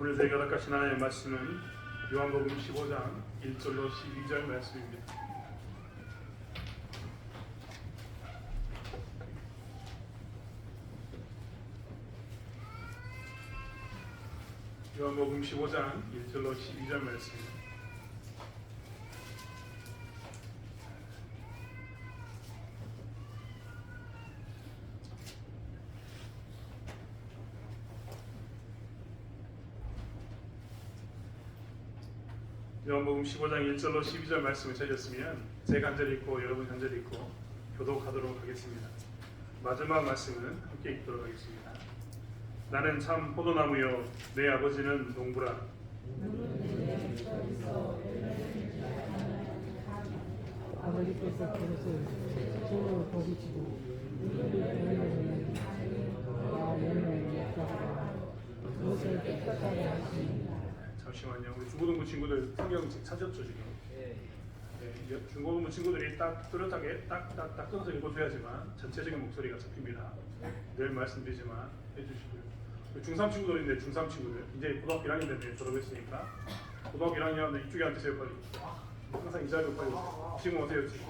오늘 저희가 낚아신 하나님의 말씀은 요한복음 15장 1절로 12절 말씀입니다. 요한복음 15장 1절로 12절 말씀입니다. 요한복음 15장 1절로 12절 말씀을 찾았으면 제 간절히 읽고 여러분 간절히 읽고 교독하도록 하겠습니다. 마지막 말씀은 함께 읽도록 하겠습니다. 나는 참 포도나무요 내 아버지는 농부라. 아버지께서 그것을 저로 거두시고 그것을 깨끗하게 하시니. 잠시만요. 우리 중고등부 친구들 성경 찾았죠 지금? 네, 중고등부 친구들이 딱 뚜렷하게 딱딱딱 끊어서 읽어줘야지만 전체적인 목소리가 잡힙니다. 늘 말씀드리지만 해주시고요. 중3 친구들인데 중3 친구들 이제 고등학교 1학년 됐네요. 졸업했으니까 고등학교 1학년 이쪽에 앉으세요 빨리. 항상 이 자리로 빨리 오세요. 지금 오세요 지금.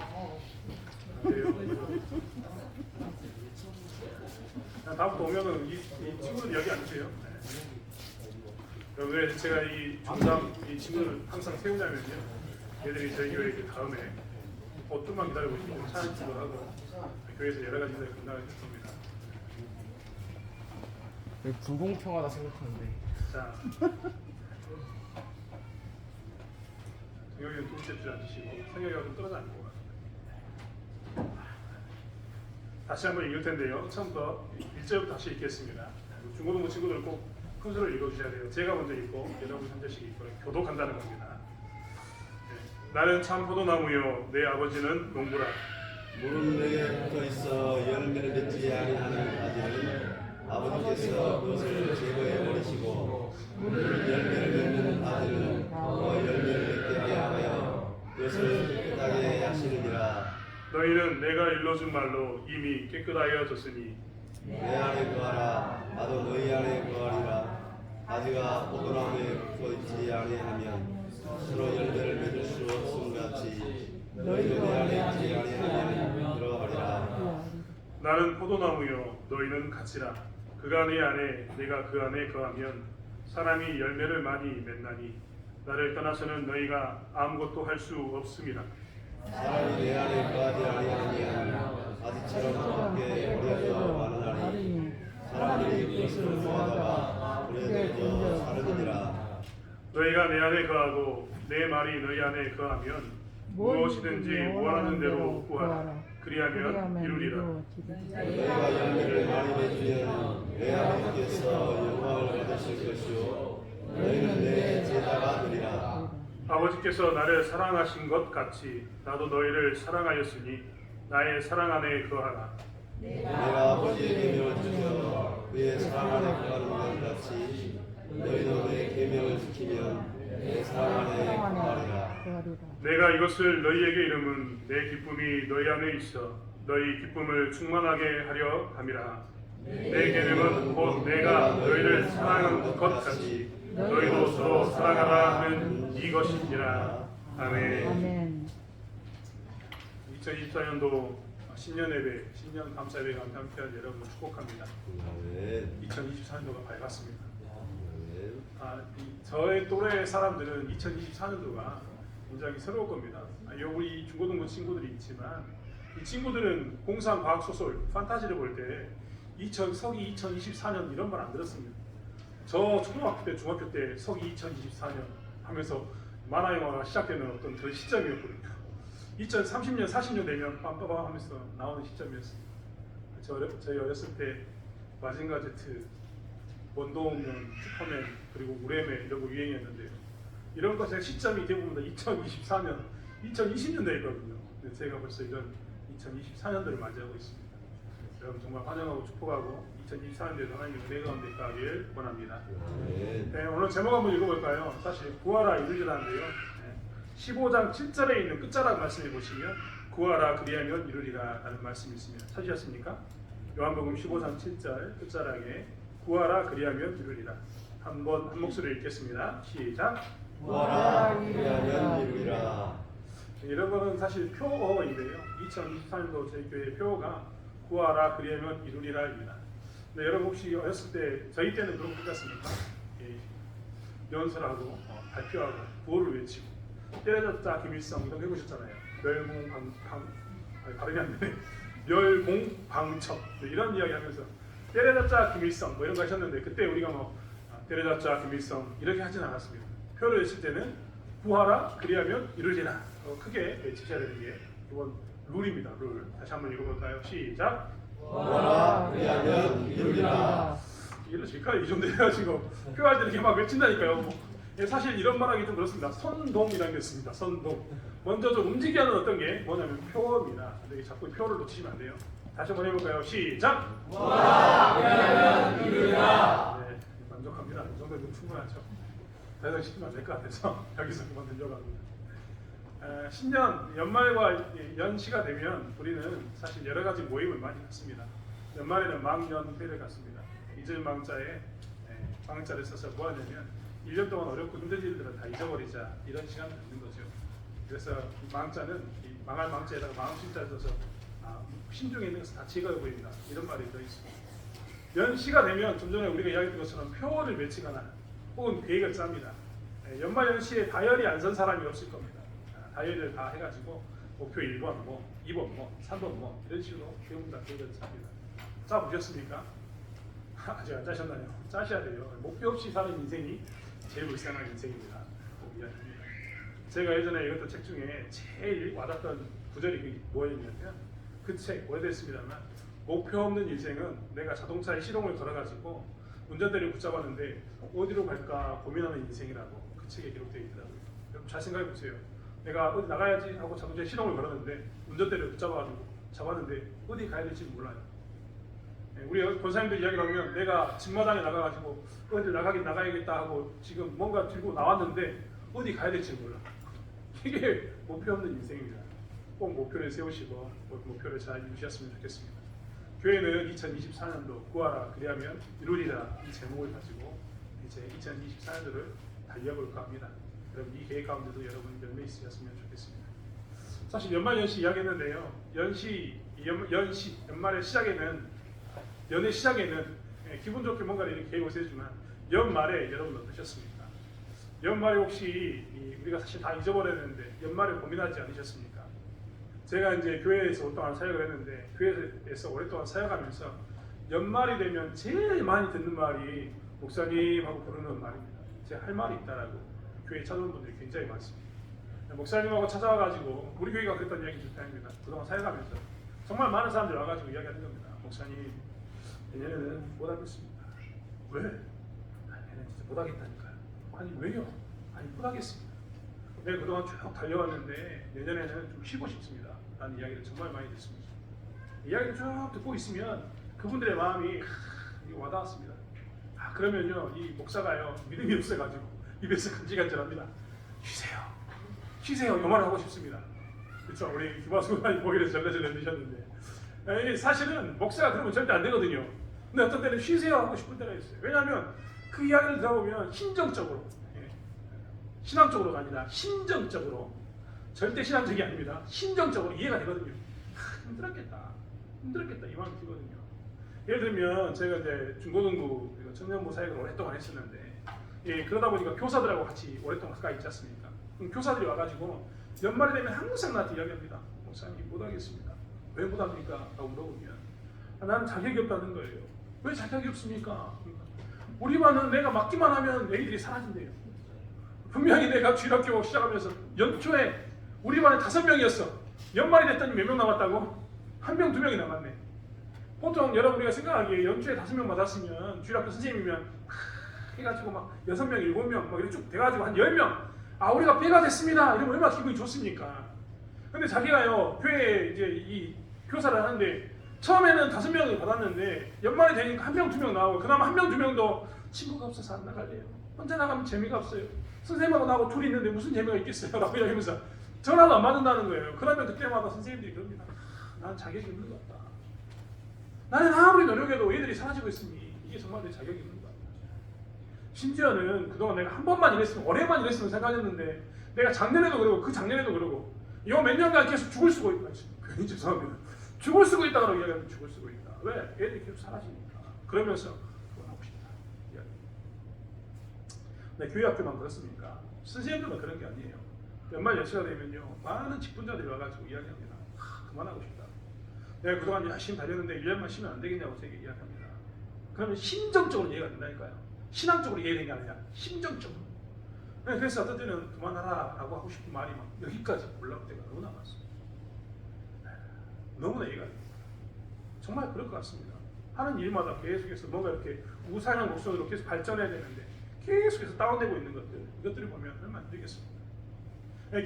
다음부터 오면은 이 친구들 여기 앉으세요. 왜 제가 이 중3 이 친구를 항상 세우냐면요, 얘들이 저희 교회 그 다음에 좀만 기다리고 좀 찬양도 하고 교회에서 여러 가지 일을 감당을 했습니다. 불공평하다 생각하는데. 자, 성경이는 두 번째 줄 앉으시고 성경이가 좀 떨어져 앉고 다시 한번 읽을 텐데요. 처음부터 1절부터 다시 읽겠습니다. 중고등부 친구들 꼭 큰 소리를 읽어주셔야 돼요. 제가 먼저 읽고 여러분 한 절씩 읽고 교독한다는 겁니다. 나는 참 포도나무요 내 아버지는 농부라. 물은 내게 붙어 있어 열매를 맺지 아니하는 아들은 아버지께서 그것을 제거해 버리시고 물은 열매를 맺는 아들은 더 열매를 맺게 하여 그것을 깨끗하게 하시느니라. 너희는 내가 일러준 말로 이미 깨끗하여졌으니 내 안에 거하라. 나도 너희 안에 거하리라. 가지가 포도나무에 붙어 있지 아니하면 스스로 열매를 맺을 수 없음 같이 너희도 내 안에 있지 아니하면 그러하리라. 나는 포도나무요 너희는 가지라. 그가 내 안에 내가 그 안에 거하면 사람이 열매를 많이 맺나니 나를 떠나서는 너희가 아무것도 할 수 없음이라. 사람이 내 안에 거하지 아니하면 가지처럼 밖에 버려져 마느니라. 사람들이 그것을 모아다가 불에 던져 사르느니라. 너희가 내 안에 거하고 내 말이 너희 안에 거하면 무엇이든지 원하는 대로 구하라. 그리하면 이루리라. 너희가 열매를 많이 맺으면 내 아버지께서 영광을 받으실 것이요 너희는 내 제자가 되리라. 아버지께서 나를 사랑하신 것 같이 나도 너희를 사랑하였으니 나의 사랑 안에 거하라. 내가 아버지의 계명을 지켜 그의 사랑 안에 거하는 것 같이 너희도 내 계명을 지키면 내 사랑 안에 거하리라. 내가 이것을 너희에게 이름은 내 기쁨이 너희 안에 있어 너희 기쁨을 충만하게 하려 함이라. 내 계명은 곧 내가 너희를 사랑한 것 같이 너희도 서로 사랑하라 하는 이것이니라. 아멘. 2024년도 신년 예배, 신년 감사 예배가 함께한 여러분을 축복합니다. 2024년도가 밝았습니다. 저의 또래 사람들은 2024년도가 굉장히 새로울 겁니다. 우리 중고등부 친구들이 있지만 이 친구들은 공상, 과학, 소설, 판타지를 볼 때 서기 2024년 이런 말 안 들었습니다. 저 초등학교 때, 중학교 때 서기 2024년 하면서 만화 영화가 시작되는 어떤 그런 시점이었거든요. 2030년, 40년 되면 빰빠밤 하면서 나오는 시점이었습니다. 저희 어렸을 때 마징가 제트, 원더우먼, 슈퍼맨, 그리고 우레메 이런 거 유행이었는데요. 이런 것의 시점이 대부분 다 2024년, 2020년대이거든요. 근데 제가 벌써 이런 2024년도를 맞이하고 있습니다. 여러분 정말 환영하고 축복하고 2024년도에도 하나님의 은혜 가운데 있기를 원합니다. 네, 오늘 제목 한번 읽어볼까요? 사실 구하라 이루리라인데요. 15장 7절에 있는 끝자락 말씀해 보시면 구하라 그리하면 이루리라 라는 말씀이 있습니다. 찾으셨습니까? 요한복음 15장 7절 끝자락에 구하라 그리하면 이루리라. 한번 한 목소리로 읽겠습니다. 시작. 구하라 그리하면 이루리라. 이런 거는 사실 표어인데요. 2024년도 저희 교회 표어가 구하라 그리하면 이루리라입니다. 근데 여러분 혹시 어렸을 때 저희 때는 그런 거 같습니까? 연설하고 발표하고 구호를 외치고 때려졌다 김일성 이런 거 해보셨잖아요. 발음이 안 되네. 멸공방첩 이런 이야기 하면서 때려졌다 김일성 뭐 이런 거 하셨는데 그때 우리가 뭐 때려졌다 김일성 이렇게 하진 않았습니다. 표를 외칠 때는 구하라 그리하면 이루리라 크게 외치셔야 되는 게 이번 룰입니다. 룰. 다시 한번 읽어볼까요? 시작. 구하라 그리하면 이루리라. 이러실까요? 이 정도 해가지고 표할 때 이렇게 막 외친다니까요. 사실 이런 말하기 좀 그렇습니다. 선동이라는 게 있습니다. 선동. 먼저 좀 움직이게 하는 어떤 게 뭐냐면 표어입니다. 근데 자꾸 표를 놓치시면 안 돼요. 다시 한번 해볼까요? 시작. 구하라 그리하면 이루리라. 네, 만족합니다. 이 정도면 충분하죠. 더 이상 시키면 안 될 것 같아서 여기서 그만 들려고 합니다. 신년 연말과 연시가 되면 우리는 사실 여러 가지 모임을 많이 갖습니다. 연말에는 망연회를 갖습니다. 잊을 망자에 망자를 써서 뭐 하냐면 1년 동안 어렵고 힘든 일들은 다 잊어버리자 이런 시간을 갖는 거죠. 그래서 망자는 망할 망자에다가 망신자를 써서 신중에 있는 것을 다 제거해버린다 이런 말이 들어있습니다. 연시가 되면 좀 전에 우리가 이야기했던 것처럼 표어를 외치거나 혹은 계획을 짭니다. 연말 연시에 다이어리 안 쓴 사람이 없을 겁니다. 다이어리를 다 해가지고 목표 1번, 뭐 2번, 뭐 3번, 뭐 이런 식으로 배운다 계획을 짭니다. 짜보셨습니까? 아직 안 짜셨나요? 짜셔야 돼요. 목표 없이 사는 인생이 제일 불쌍한 인생입니다. 꼭 이야기합니다. 제가 예전에 읽었던 책 중에 제일 와닿던 구절이 뭐였냐면 그 책 오래됐습니다만 목표 없는 인생은 내가 자동차에 시동을 걸어가지고 운전대를 붙잡았는데 어디로 갈까 고민하는 인생이라고 그 책에 기록되어 있더라고요. 여러분 잘 생각해 보세요. 내가 어디 나가야지 하고 자동차에 시동을 걸었는데 운전대를 붙잡아가지고 잡았는데 어디 가야 될지 몰라요. 우리 권사님들 이야기를 하면 내가 집마당에 나가가지고 어디 나가긴 나가야겠다 하고 지금 뭔가 들고 나왔는데 어디 가야 될지 몰라. 이게 목표 없는 인생입니다. 꼭 목표를 세우시고 목표를 잘 유지하셨으면 좋겠습니다. 교회는 2024년도 구하라 그리하면 이루리라 이 제목을 가지고 이제 2024년도를 달려볼까 합니다. 여러분 이 계획 가운데도 여러분 열매 있으셨으면 좋겠습니다. 사실 연말연시 이야기했는데요. 연말의 시작에는 연의 시작에는 기분 좋게 뭔가 이렇게 계획을 세우지만 연말에 여러분 어떠셨습니까? 연말에 혹시 우리가 사실 다 잊어버렸는데 연말에 고민하지 않으셨습니까? 제가 이제 교회에서 오랫동안 사역을 했는데 교회에서 오랫동안 사역하면서 연말이 되면 제일 많이 듣는 말이 목사님하고 부르는 말입니다. 제가 할 말이 있다라고 교회에 찾아오는 분들이 굉장히 많습니다. 목사님하고 찾아와가지고 우리 교회가 그랬던 이야기 좋다입니다. 그동안 사역하면서 정말 많은 사람들이 와가지고 이야기하는 겁니다. 목사님 내년에는 못 하겠습니다. 왜? 내년 진짜 못 하겠다니까요. 아니 왜요? 아니 못 하겠습니다. 내가 그동안 쭉 달려왔는데 내년에는 좀 쉬고 싶습니다. 라는 이야기를 정말 많이 듣습니다. 이야기를 쭉 듣고 있으면 그분들의 마음이 와닿았습니다. 그러면요 이 목사가요 믿음이 없어가지고 입에서 간질간질합니다. 쉬세요. 이 말을 하고 싶습니다. 그렇죠? 우리 김화수관이 보기에서 절레절레 드셨는데 이게 사실은 목사가 그러면 절대 안 되거든요. 근데 어떤 때는 쉬세요 하고 싶은 때가 있어요. 왜냐하면 그 이야기를 들어보면 심정적으로 신앙적으로가 아니라 심정적으로 절대 신앙적이 아닙니다. 심정적으로 이해가 되거든요. 힘들었겠다 이 마음이 들거든요. 예를 들면 제가 이제 중고등부 청년부 사역을 오랫동안 했었는데 그러다 보니까 교사들하고 같이 오랫동안 가까이 있지 않습니까? 그럼 교사들이 와가지고 연말이 되면 항상 나한테 이야기합니다. 목사님 못하겠습니다. 왜 못합니까? 라고 물어보면 나는 자격이 없다는 거예요. 왜 자격이 없습니까? 우리 반은 내가 맡기만 하면 애기들이 사라진대요. 분명히 내가 주일학교 시작하면서 연초에 우리 반에 5명이었어. 연말이 됐더니 몇 명 남았다고? 1명, 2명이 남았네. 보통 여러분 우리가 생각하기에 연초에 5명 맞았으면 주일학교 선생님이면 해가지고 막 6명, 7명 막 이렇게 쭉 돼가지고 한 10명 우리가 배가 됐습니다. 이러면 얼마나 기분이 좋습니까? 근데 자기가요 교회에 이제 이 교사를 하는데 처음에는 5명을 받았는데 연말이 되니까 1명, 2명 나오고 그나마 1명, 2명도 친구가 없어서 안 나갈래요. 혼자 나가면 재미가 없어요. 선생님하고 나하고 둘이 있는데 무슨 재미가 있겠어요? 라고 이야기하면서 전화도 안 받는다는 거예요. 그러면 그때마다 선생님들이 그럽니다. 난 자격이 없는 것 같다. 나는 아무리 노력해도 얘들이 사라지고 있으니 이게 정말 내 자격이 없는 것 같다. 심지어는 그동안 내가 한 번만 일했으면 올해만 일했으면 생각했는데 내가 작년에도 그러고 그 작년에도 그러고 요 몇 년간 계속 죽을 쓰고 있다. 괜히 죄송합니다. 죽을 쓰고 있다고 이야기하면 죽을 쓰고 있다. 왜? 애들이 계속 사라지니까. 그러면서 그만하고 싶다. 네, 교회 학교만 그렇습니까? 선생님들만 그런 게 아니에요. 연말 연시가 되면요 많은 직분자들이 와가지고 이야기합니다. 그만하고 싶다. 내가 그동안 열심히 다녔는데 1년만 쉬면 안 되겠냐고 제게 이야기합니다. 그러면 심정적으로 이해가 된다니까요. 신앙적으로 이해되는 게 아니라 심정적으로. 그래서 어떤 때는 그만하라 라고 하고 싶은 말이 막 여기까지 올라올 때가 너무나 많습니다. 너무나 이해가 됩니다. 정말 그럴 것 같습니다. 하는 일마다 계속해서 뭔가 이렇게 우상향 목선으로 계속 발전해야 되는데 계속해서 다운되고 있는 것들, 이것들을 보면 얼마나 힘들겠습니까?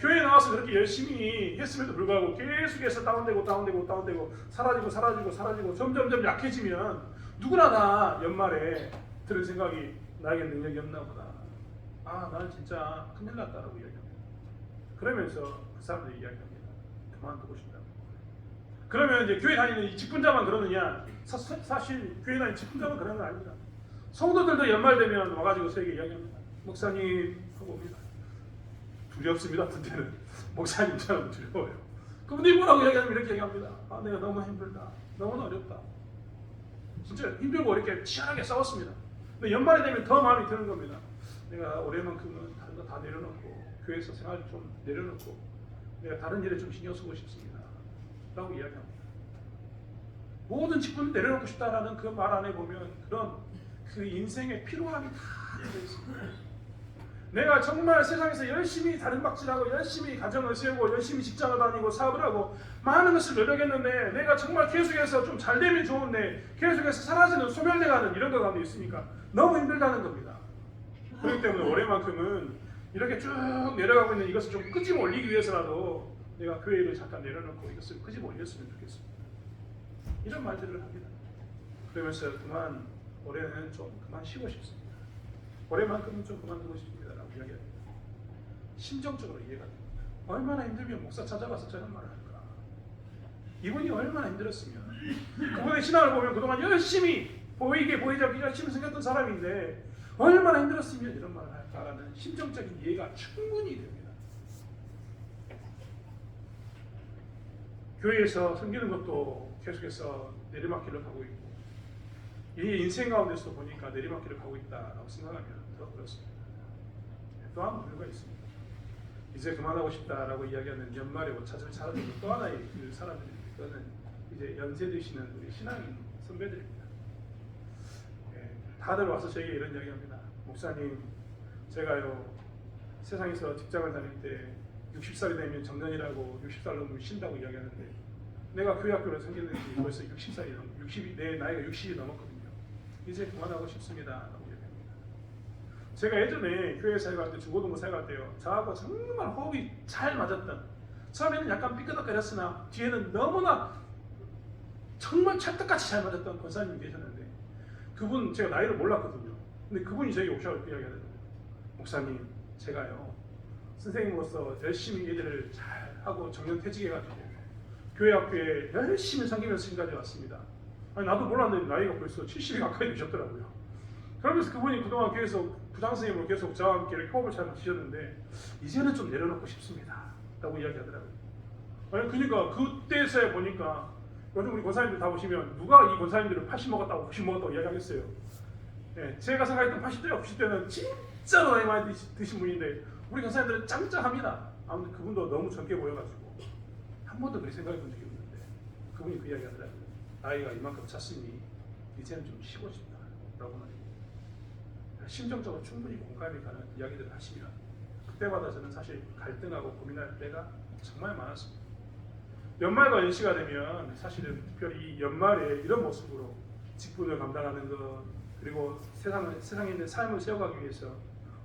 교회에 나와서 그렇게 열심히 했음에도 불구하고 계속해서 다운되고 사라지고 점점 약해지면 누구나 다 연말에 들은 생각이 나에게 능력이 없나 보다. 아, 나는 진짜 큰일 났다라고 이야기합니다. 그러면서 그 사람들이 이야기합니다. 그만두고 싶다고. 그러면 이제 교회 다니는 이 직분자만 그러느냐? 사실 교회 다니는 직분자만 그러는 건 아닙니다. 성도들도 연말 되면 와가지고 저에게 이야기합니다. 목사님 하고 옵니다. 두렵습니다. 그때는 목사님처럼 두려워요. 그분들이 뭐라고 이야기하면 이렇게 얘기합니다. 아, 내가 너무 힘들다. 너무나 어렵다. 진짜 힘들고 이렇게 치열하게 싸웠습니다. 근데 연말이 되면 더 마음이 드는 겁니다. 내가 올해만큼은 다른 거 다 내려놓고 교회에서 생활 좀 내려놓고 내가 다른 일에 좀 신경 쓰고 싶습니다. 라고 이야기합니다. 모든 직분을 내려놓고 싶다라는 그 말 안에 보면 그런 그 인생의 피로함이 다 들어 있습니다. 내가 정말 세상에서 열심히 다른박질하고 열심히 가정을 세우고 열심히 직장을 다니고 사업을 하고 많은 것을 노력했는데 내가 정말 계속해서 좀 잘 되면 좋은데 계속해서 사라지는 소멸돼가는 이런 거 가운데 있으니까 너무 힘들다는 겁니다. 그렇기 때문에 올해만큼은 이렇게 쭉 내려가고 있는 이것을 좀 끄집어 올리기 위해서라도 내가 교회를 잠깐 내려놓고 이것을 끄집어 올렸으면 좋겠습니다. 이런 말들을 합니다. 그러면서 그만 올해는 좀 그만 쉬고 싶습니다. 올해만큼은 좀 그만두고 싶습니다라고 이야기합니다. 심정적으로 이해가 됩니다. 얼마나 힘들면 목사 찾아가서 저런 말을 할까? 이분이 얼마나 힘들었으면 그분의 신앙을 보면 그동안 열심히 보이게 보이지 않게 열심히 생겼던 사람인데 얼마나 힘들었으면 이런 말을 할까라는 심정적인 이해가 충분히 됩니다. 교회에서 섬기는 것도 계속해서 내리막길로 가고 있고 이 인생 가운데서 보니까 내리막길을 가고 있다라고 생각하면 더 그렇습니다. 또 한 이유가 있습니다. 이제 그만하고 싶다라고 이야기하는 연말에 오차를 차려주는 또 하나의 그 사람들이 그거는 이제 연세 드시는 우리 신앙인 선배들입니다. 다들 와서 저에게 이런 이야기합니다. 목사님, 제가요 세상에서 직장을 다닐 때 60살이 되면 정년이라고 60살 넘으면 쉰다고 이야기하는데 내가 교회 학교를 섬기는지 벌써 60살이 내 나이가 60이 넘었거든요. 이제 그만하고 싶습니다. 라고 이야기합니다. 제가 예전에 교회 사역할 때 중고등부 사역할 때요 저하고 정말 호흡이 잘 맞았던 처음에는 약간 삐끄덕거렸으나 뒤에는 너무나 정말 찰떡같이 잘 맞았던 권사님이 계셨는데 그분 제가 나이를 몰랐거든요. 근데 그분이 저에게 오셔서 이야기하더라고요. 목사님, 제가요 선생님으로서 열심히 애들을 잘 하고 정년 퇴직해가지고 교회 학교에 열심히 섬기면서 지금까지 왔습니다. 아니 나도 몰랐는데 나이가 벌써 70이 가까이 되셨더라고요. 그러면서 그분이 그동안 교회에서 부장선생님으로 계속 저와 함께 이렇게 호흡을 잘 맞추셨는데 이제는 좀 내려놓고 싶습니다. 라고 이야기하더라고요. 아니 그러니까 그때서야 보니까 요즘 우리 권사님들 다 보시면 누가 이 권사님들을 80 먹었다고 90 먹었다고 이야기하겠어요. 네, 제가 생각했던 80대와 90대는 진짜로 나이 많이 드신 분인데 우리 권사님들은 짱짱합니다. 아무튼 그분도 너무 젊게 보여가지고 한 번도 그렇게 생각해 본 적이 없는데 그분이 그 이야기 하더라고요. 나이가 이만큼 찼으니 이제는 좀 쉬고 싶다 라고 말입니다. 심정적으로 충분히 공감이 가는 이야기들을 하시면 그때마다 저는 사실 갈등하고 고민할 때가 정말 많았습니다. 연말과 연시가 되면 사실은 특별히 이 연말에 이런 모습으로 직분을 감당하는 것 그리고 세상에 있는 삶을 세워가기 위해서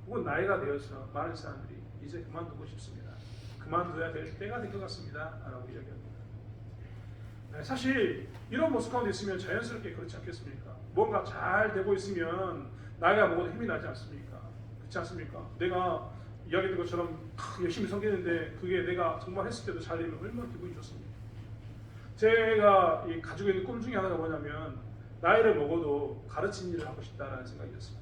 혹은 나이가 되어서 많은 사람들이 이제 그만두고 싶습니다. 그만둬야 될 때가 된 것 같습니다. 라고 이야기합니다. 사실 이런 모습 가운데 있으면 자연스럽게 그렇지 않겠습니까? 뭔가 잘 되고 있으면 나이가 먹어도 힘이 나지 않습니까? 그렇지 않습니까? 내가 이야기된 것처럼 열심히 섬기는데 그게 내가 정말 했을 때도 잘 되면 얼마나 기분이 좋습니까? 제가 가지고 있는 꿈 중에 하나가 뭐냐면 나이를 먹어도 가르치는 일을 하고 싶다라는 생각이었습니다.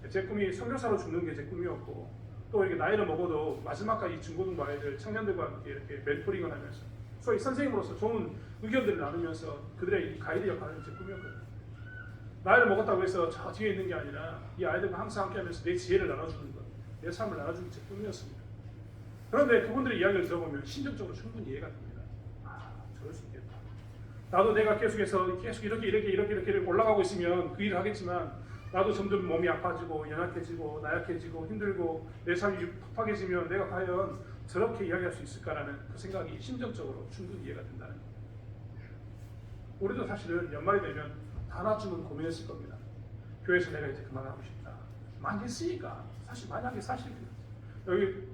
제 꿈이 선교사로 죽는 게 제 꿈이었고, 또 이렇게 나이를 먹어도 마지막까지 중고등부 아이들, 청년들과 함께 이렇게 멘토링을 하면서 소위 선생님으로서 좋은 의견들을 나누면서 그들의 가이드 역할을 제 꿈이었거든요. 나이를 먹었다고 해서 저 뒤에 있는 게 아니라 이 아이들과 항상 함께하면서 내 지혜를 나눠주는 것, 내 삶을 나눠주는 게 제 꿈이었습니다. 그런데 그분들의 이야기를 들어보면 심정적으로 충분히 이해가 됩니다. 아, 저럴 수 있겠다. 나도 내가 계속해서 계속 이렇게 올라가고 있으면 그 일을 하겠지만 나도 점점 몸이 아파지고 연약해지고 나약해지고 힘들고 내 삶이 팍팍해지면 내가 과연 저렇게 이야기할 수 있을까라는 그 생각이 심정적으로 충분히 이해가 된다는 거예요. 우리도 사실은 연말이 되면 하나쯤은 고민했을 겁니다. 교회에서 내가 이제 그만하고 싶다. 많이 했으니까 사실 많이 한 게 사실입니다. 여기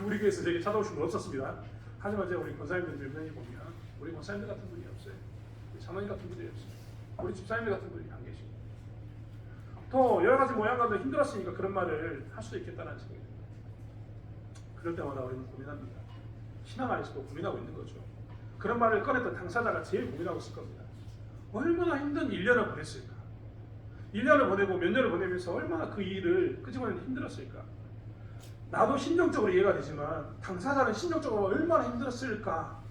우리 교회에서 되게 찾아오신 분 없었습니다. 하지만 제가 우리 권사님들 몇 명이 보면 우리 권사님들 같은 분이 없어요. 우리 장로님 같은 분이 없어요. 우리 집사님들 같은 분이 안 계시고 또 여러 가지 모양 가운데 힘들었으니까 그런 말을 할 수도 있겠다는 생각이 듭니다. 그럴 때마다 우리는 고민합니다. 신앙 안에서도 고민하고 있는 거죠. 그런 말을 꺼냈던 당사자가 제일 고민하고 있을 겁니다. 얼마나 힘든 1년을 보냈을까? 1년을 보내고 몇 년을 보내면서 얼마나 그 일을 끄집어내는 힘들었을까? 나도 심정적으로 이해가 되지만 당사자는 심정적으로 얼마나 힘들었을까?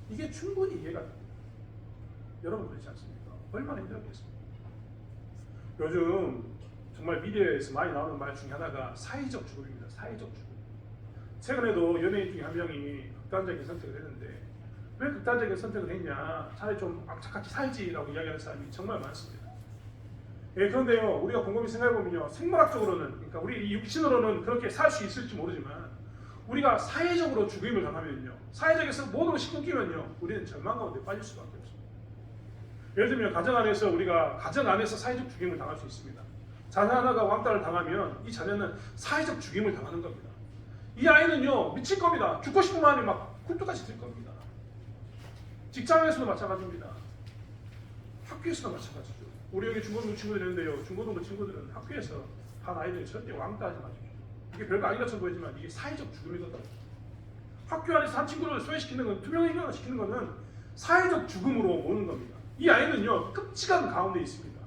이게 충분히 이해가 됩니다. 여러분 그렇지 않습니까? 얼마나 힘들었겠습니까? 요즘 정말 미디어에서 많이 나오는 말 중에 하나가 사회적 죽음입니다. 사회적 죽음. 최근에도 연예인 중에 한 명이 극단적인 선택을 했는데 왜 극단적인 선택을 했냐? 차라리 좀 악착같이 살지라고 이야기하는 사람이 정말 많습니다. 예, 그런데요, 우리가 곰곰이 생각해보면요, 생물학적으로는, 그러니까 우리 육신으로는 그렇게 살 수 있을지 모르지만, 우리가 사회적으로 죽임을 당하면요, 사회적에서 모든 것이 끊기면요, 우리는 절망 가운데 빠질 수밖에 없습니다. 예를 들면, 가정 안에서 우리가 가정 안에서 사회적 죽임을 당할 수 있습니다. 자녀 하나가 왕따를 당하면 이 자녀는 사회적 죽임을 당하는 겁니다. 이 아이는요, 미칠 겁니다. 죽고 싶은 마음이 막 굴뚝같이 들 겁니다. 직장에서도 마찬가지입니다. 학교에서도 마찬가지죠. 우리 여기 중고등부 친구들 있는데요. 중고등부 친구들은 학교에서 한 아이들이 절대 왕따하지 마십시오. 이게 별거 아닌 것처럼 보이지만 이게 사회적 죽음이거든요. 학교 안에서 한 친구를 소외시키는 건, 두 명의 인간을 시키는 것은 사회적 죽음으로 오는 겁니다. 이 아이는요, 끔찍한 가운데 있습니다.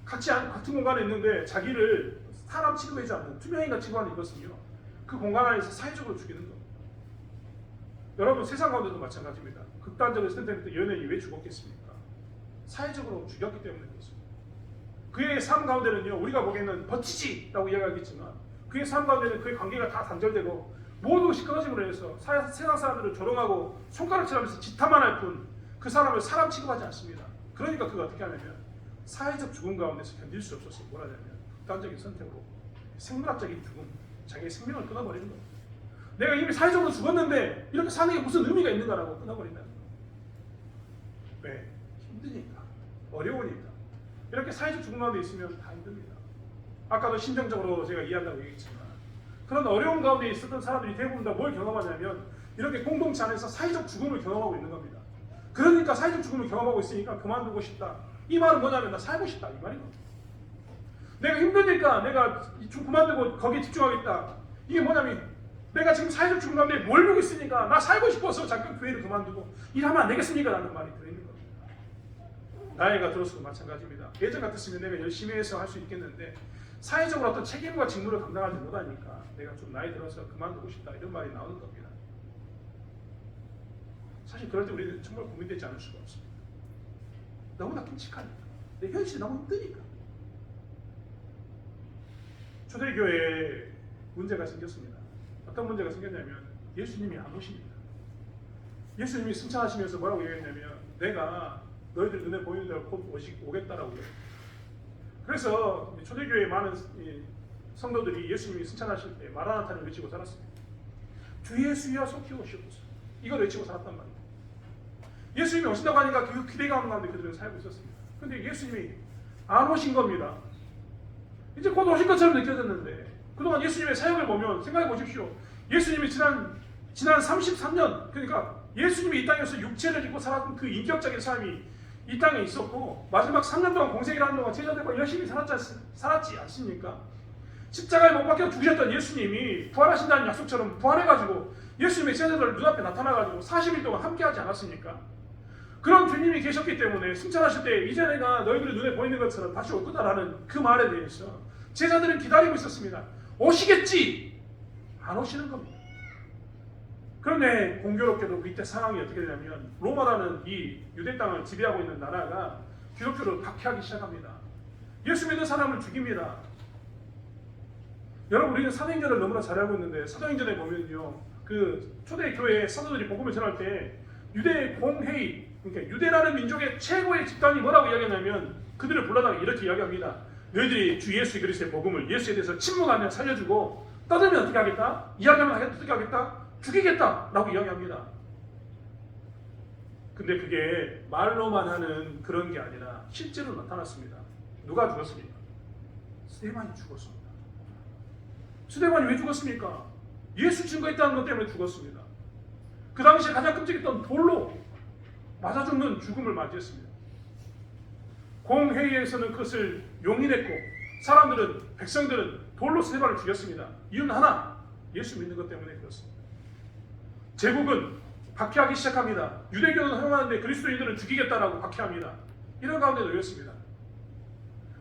같은 공간에 있는데 자기를 사람 취급하지 않는 투명인간 취급하는 이것은요, 그 공간 안에서 사회적으로 죽이는 겁니다. 여러분 세상 가운데도 마찬가지입니다. 극단적인 선택부터 연예인이 왜 죽었겠습니까? 사회적으로 죽였기 때문에 그렇습니다. 그의 삶 가운데는요, 우리가 보기에는 버티지라고 이야기하겠지만 그의 삶 가운데는 그의 관계가 다 단절되고 모든 것이 끊어짐으로 해서 세상 사람들을 조롱하고 손가락질하면서 지탄만 할 뿐 그 사람을 사람 취급하지 않습니다. 그러니까 그가 어떻게 하냐면 사회적 죽음 가운데서 견딜 수 없어서 뭘 하냐면 극단적인 선택으로 생물학적인 죽음, 자기의 생명을 끊어버리는 겁니다. 내가 이미 사회적으로 죽었는데 이렇게 사는 게 무슨 의미가 있는가라고 끊어버린다는 거예요. 왜? 힘드니까, 어려우니까. 이렇게 사회적 죽음 가운데 있으면 다 힘듭니다. 아까도 심정적으로 제가 이해한다고 얘기했지만 그런 어려운 가운데 있었던 사람들이 대부분 다 뭘 경험하냐면 이렇게 공동체 안에서 사회적 죽음을 경험하고 있는 겁니다. 그러니까 사회적 죽음을 경험하고 있으니까 그만두고 싶다. 이 말은 뭐냐면 나 살고 싶다 이 말인 겁니다. 내가 힘드니까 내가 좀 그만두고 거기에 집중하겠다. 이게 뭐냐면 내가 지금 사회적 죽음 가운데 몰리고 있으니까 나 살고 싶어서 잠깐 교회를 그만두고 일하면 안 되겠습니까? 라는 말이 들어있는 겁니다. 나이가 들어서도 마찬가지입니다. 예전 같았으면 내가 열심히 해서 할 수 있겠는데 사회적으로 어떤 책임과 직무를 감당하지 못하니까 내가 좀 나이 들어서 그만두고 싶다 이런 말이 나오는 겁니다. 사실 그럴 때 우리는 정말 고민되지 않을 수가 없습니다. 너무나 끔찍하니까. 내 현실이 너무 힘드니까. 초대교회에 문제가 생겼습니다. 어떤 문제가 생겼냐면 예수님이 안 오십니다. 예수님이 승천하시면서 뭐라고 얘기했냐면 내가 너희들 눈에 보이는 대로 곧 오겠다라고 해요. 그래서 초대교회의 많은 성도들이 예수님이 승천하실 때 마라나타를 외치고 살았습니다. 주 예수여 속히 오시옵소서. 이걸 외치고 살았단 말이에요. 예수님이 오신다고 하니까 그 기대감 가운데 그들은 살고 있었습니다. 그런데 예수님이 안 오신 겁니다. 이제 곧 오실 것처럼 느껴졌는데 그동안 예수님의 사역을 보면 생각해 보십시오. 예수님이 지난 33년 그러니까 예수님이 이 땅에서 육체를 입고 살았던 그 인격적인 삶이 이 땅에 있었고 마지막 3년 동안 공생을 하는 동안 제자들과 열심히 살았지 않습니까? 십자가에 못 박혀 죽으셨던 예수님이 부활하신다는 약속처럼 부활해가지고 예수님의 제자들 눈앞에 나타나가지고 40일 동안 함께하지 않았습니까? 그런 주님이 계셨기 때문에 승천하실 때 이제 내가 너희들의 눈에 보이는 것처럼 다시 올 거다라는 그 말에 대해서 제자들은 기다리고 있었습니다. 오시겠지? 안 오시는 겁니다. 그런데 공교롭게도 그때 상황이 어떻게 되냐면 로마라는 이 유대 땅을 지배하고 있는 나라가 기독교를 박해하기 시작합니다. 예수 믿는 사람을 죽입니다. 여러분, 우리는 사도행전을 너무나 잘 알고 있는데 사도행전에 보면요, 그 초대교회 사도들이 복음을 전할 때 유대 공회의, 그러니까 유대라는 민족의 최고의 집단이 뭐라고 이야기하냐면 그들을 불러다가 이렇게 이야기합니다. 너희들이 주 예수 그리스도의 복음을, 예수에 대해서 침묵하면 살려주고 떠들면 어떻게 하겠다? 이야기하면 어떻게 하겠다? 죽이겠다 라고 이야기합니다. 근데 그게 말로만 하는 그런 게 아니라 실제로 나타났습니다. 누가 죽었습니까? 스데반이 죽었습니다. 스데반이 왜 죽었습니까? 예수 증거했다는 것 때문에 죽었습니다. 그 당시에 가장 끔찍했던 돌로 맞아 죽는 죽음을 맞이했습니다. 공회의에서는 그것을 용인했고 사람들은, 백성들은 돌로 스데반을 죽였습니다. 이유는 하나, 예수 믿는 것 때문에 그렇습니다. 제국은 박해하기 시작합니다. 유대교는 허용하는데 그리스도인들은 죽이겠다라고 박해합니다. 이런 가운데 놓였습니다.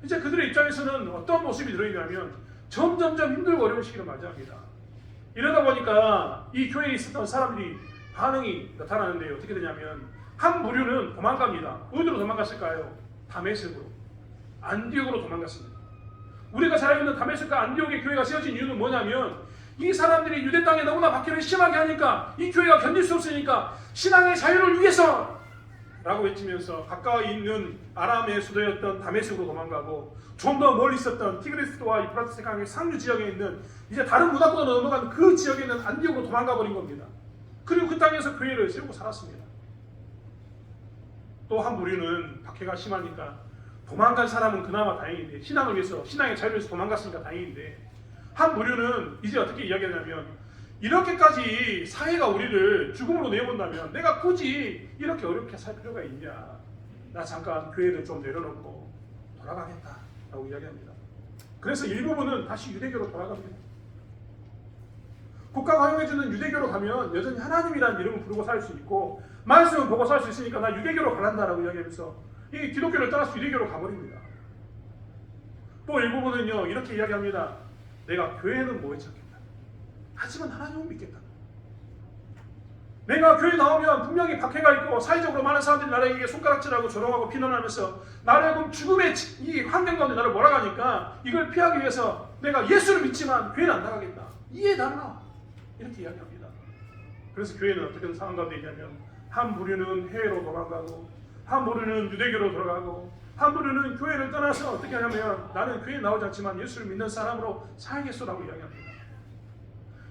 이제 그들의 입장에서는 어떤 모습이 들어있냐면 점점점 힘들고 어려운 시기를 맞이합니다. 이러다 보니까 이 교회에 있었던 사람들이 반응이 나타나는데 어떻게 되냐면 한 부류는 도망갑니다. 어디로 도망갔을까요? 다메섹으로, 안디옥으로 도망갔습니다. 우리가 잘 알고 있는 다메섹과 안디옥의 교회가 세워진 이유는 뭐냐면 이 사람들이 유대 땅에 너무나 박해를 심하게 하니까 이 교회가 견딜 수 없으니까 신앙의 자유를 위해서 라고 외치면서 가까이 있는 아람의 수도였던 다메섹으로 도망가고 좀 더 멀리 있었던 티그리스도와 유프라테스 강의 상류 지역에 있는 이제 다른 문화권으로 넘어간 그 지역에 있는 안디옥으로 도망가 버린 겁니다. 그리고 그 땅에서 교회를 세우고 살았습니다. 또 한 부류는 박해가 심하니까 도망간 사람은 그나마 다행인데, 신앙을 위해서, 신앙의 자유를 위해서 도망갔으니까 다행인데, 한 부류는 이제 어떻게 이야기하냐면 이렇게까지 사회가 우리를 죽음으로 내본다면 내가 굳이 이렇게 어렵게 살 필요가 있냐, 나 잠깐 교회를 좀 내려놓고 돌아가겠다 라고 이야기합니다. 그래서 일부분은 다시 유대교로 돌아갑니다. 국가가 허용해주는 유대교로 가면 여전히 하나님이라는 이름을 부르고 살 수 있고 말씀을 보고 살 수 있으니까 나 유대교로 가란다라고 이야기하면서 이 기독교를 떠나서 유대교로 가버립니다. 또 일부분은요 이렇게 이야기합니다. 내가 교회는 못 찾겠다. 하지만 하나님은 믿겠다. 내가 교회 나오면 분명히 박해가 있고 사회적으로 많은 사람들이 나에게 손가락질하고 조롱하고 비난하면서 나를 죽음의 이 환경 가운데 나를 몰아가니까 이걸 피하기 위해서 내가 예수를 믿지만 교회는 안 나가겠다. 이해달라. 이렇게 이야기합니다. 그래서 교회는 어떻게 상황 가운데 있냐면 한 부류는 해외로 도망가고 한 부류는 유대교로 돌아가고 한 부류는 교회를 떠나서 어떻게 하냐면 나는 교회에 나오지 않지만 예수를 믿는 사람으로 살겠소라고 이야기합니다.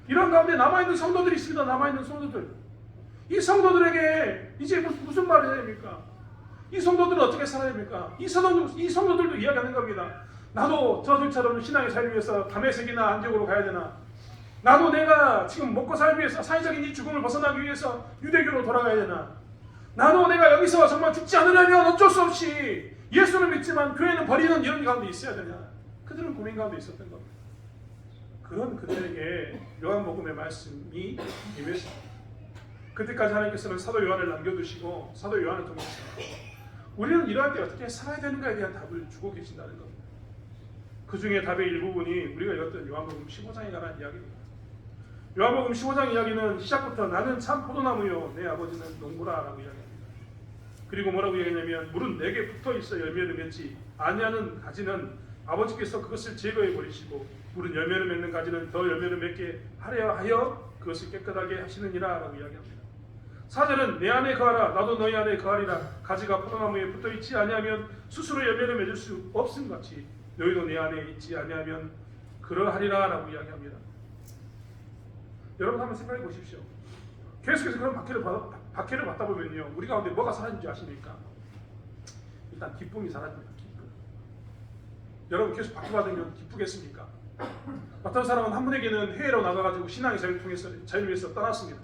이런 가운데 남아있는 성도들이 있습니다. 남아있는 성도들. 이 성도들에게 이제 무슨 말을 해야 됩니까? 이 성도들은 어떻게 살아야 됩니까? 이 성도들도 이야기하는 겁니다. 나도 저들처럼 신앙의 자유를 위해서 다메섹이나 안디옥으로 가야 되나? 나도 내가 지금 먹고 살기 위해서 사회적인 이 죽음을 벗어나기 위해서 유대교로 돌아가야 되나? 나도 내가 여기서 정말 죽지 않으려면 어쩔 수 없이 예수를 믿지만 교회는 버리는 이런 가운데 있어야 되냐? 그들은 고민 가운데 있었던 겁니다. 그런 그들에게 요한복음의 말씀이 임했습니다. 그때까지 하나님께서는 사도 요한을 남겨두시고 사도 요한을 통해서 우리는 이러할 때 어떻게 살아야 되는가에 대한 답을 주고 계신다는 겁니다. 그 중에 답의 일부분이 우리가 읽었던 요한복음 15장에 관한 이야기입니다. 요한복음 15장 이야기는 시작부터 나는 참 포도나무요 내 아버지는 농부라 라고 이야기합니다. 그리고 뭐라고 이야기하냐면 물은 내게 붙어있어 열매를 맺지 아니하는 가지는 아버지께서 그것을 제거해 버리시고 물은 열매를 맺는 가지는 더 열매를 맺게 하려 하여 그것을 깨끗하게 하시느니라 라고 이야기합니다. 4절은 내 안에 거하라 나도 너희 안에 거하리라. 가지가 포도나무에 붙어있지 아니하면 스스로 열매를 맺을 수 없음 같이 너희도 내 안에 있지 아니하면 그러하리라 라고 이야기합니다. 여러분 한번 생각해 보십시오. 계속해서 그런 박해를 받다 보면요 우리 가운데 뭐가 사라진지 아십니까? 일단 기쁨이 사라집니다. 기쁨. 여러분 계속 박해받으면 기쁘겠습니까? 어떤 사람은 한 분에게는 해외로 나가가지고 신앙의 자유를 통해서 자유를 위해서 떠났습니다.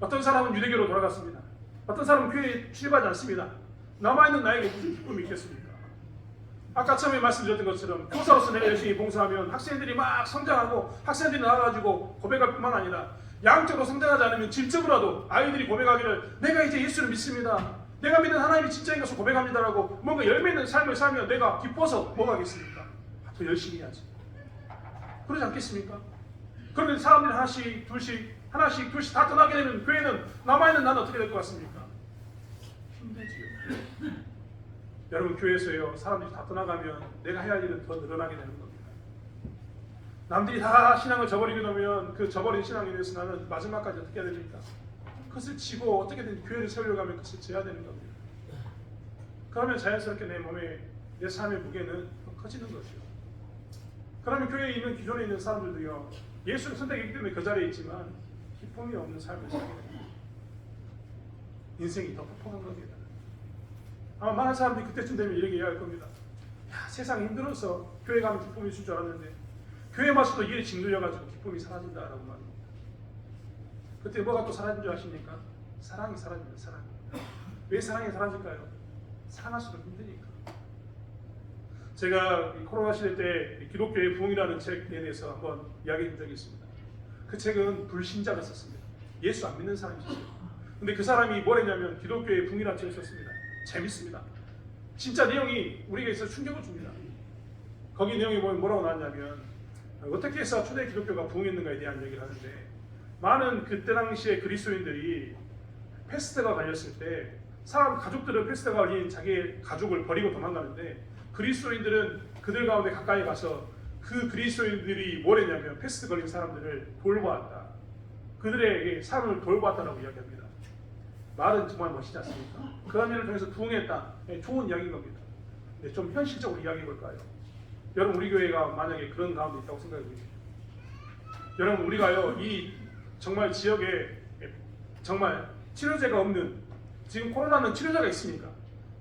어떤 사람은 유대교로 돌아갔습니다. 어떤 사람은 교회에 출입하지 않습니다. 남아있는 나에게 무슨 기쁨이 있겠습니까? 아까 처음에 말씀드렸던 것처럼 교사로서 내가 열심히 봉사하면 학생들이 막 성장하고 학생들이 나와가지고 고백할 뿐만 아니라 양적으로 성장하지 않으면 질적으로라도 아이들이 고백하기를 내가 이제 예수를 믿습니다. 내가 믿는 하나님이 진짜인 것을 고백합니다라고 뭔가 열매 있는 삶을 살면 내가 기뻐서 뭐가 하겠습니까? 더 열심히 해야지. 그러지 않겠습니까? 그런데 사람들이 하나씩 둘씩 다 떠나게 되면 교회는 남아있는 나는 어떻게 될 것 같습니까? 힘들지요. 여러분, 교회에서요, 사람들이 다 떠나가면 내가 해야 할 일은 더 늘어나게 되는 겁니다. 남들이 다 신앙을 저버리게 되면 그 저버린 신앙에 대해서 나는 마지막까지 어떻게 해야 됩니까? 그것을 지고 어떻게든 교회를 세우려고 하면 그것을 져야 되는 겁니다. 그러면 자연스럽게 내 몸에, 내 삶의 무게는 커지는 거죠. 그러면 교회에 있는, 기존에 있는 사람들도요, 예수를 선택했기 때문에 그 자리에 있지만 기쁨이 없는 삶을 살게 됩니다. 인생이 더 퍽퍽한 겁니다. 아마 많은 사람들이 그때쯤 되면 이렇게 이야기할 겁니다. 야, 세상이 힘들어서 교회 가면 기쁨이 있을 줄 알았는데 교회 와서도 일에 짓눌려가지고 기쁨이 사라진다라고 말합니다. 그때 뭐가 또 사라진 줄 아십니까? 사랑이 사라집니다. 사랑. 왜 사랑이 사라질까요? 사랑할수록 힘드니까. 제가 코로나 시대 때 기독교의 부흥이라는 책에 대해서 한번 이야기해 준 적이 있습니다. 그 책은 불신자가 썼습니다. 예수 안 믿는 사람이 썼어요. 근데 그 사람이 뭘 했냐면 기독교의 부흥이라는 책을 썼습니다. 재밌습니다. 진짜 내용이 우리에게 있어서 충격을 줍니다. 거기 내용이 보면 뭐라고 나왔냐면 어떻게 해서 초대 기독교가 부흥했는가에 대한 얘기를 하는데, 많은 그때 당시에 그리스도인들이 패스트가 걸렸을 때 가족들은 패스트가 걸린 자기의 가족을 버리고 도망가는데, 그리스도인들은 그들 가운데 가까이 가서 그 그리스도인들이 뭘 했냐면 패스트 걸린 사람들을 돌보았다. 그들에게 삶을 돌보았다라고 이야기합니다. 말은 정말 멋지지 않습니까? 그런 일을 통해서 부흥했다. 좋은 이야기인 겁니다. 근데 좀 현실적으로 이야기해 볼까요? 여러분, 우리 교회가 만약에 그런 가운데 있다고 생각해 보십시오. 여러분, 우리가요, 이 정말 지역에 정말 치료제가 없는, 지금 코로나는 치료제가 있으니까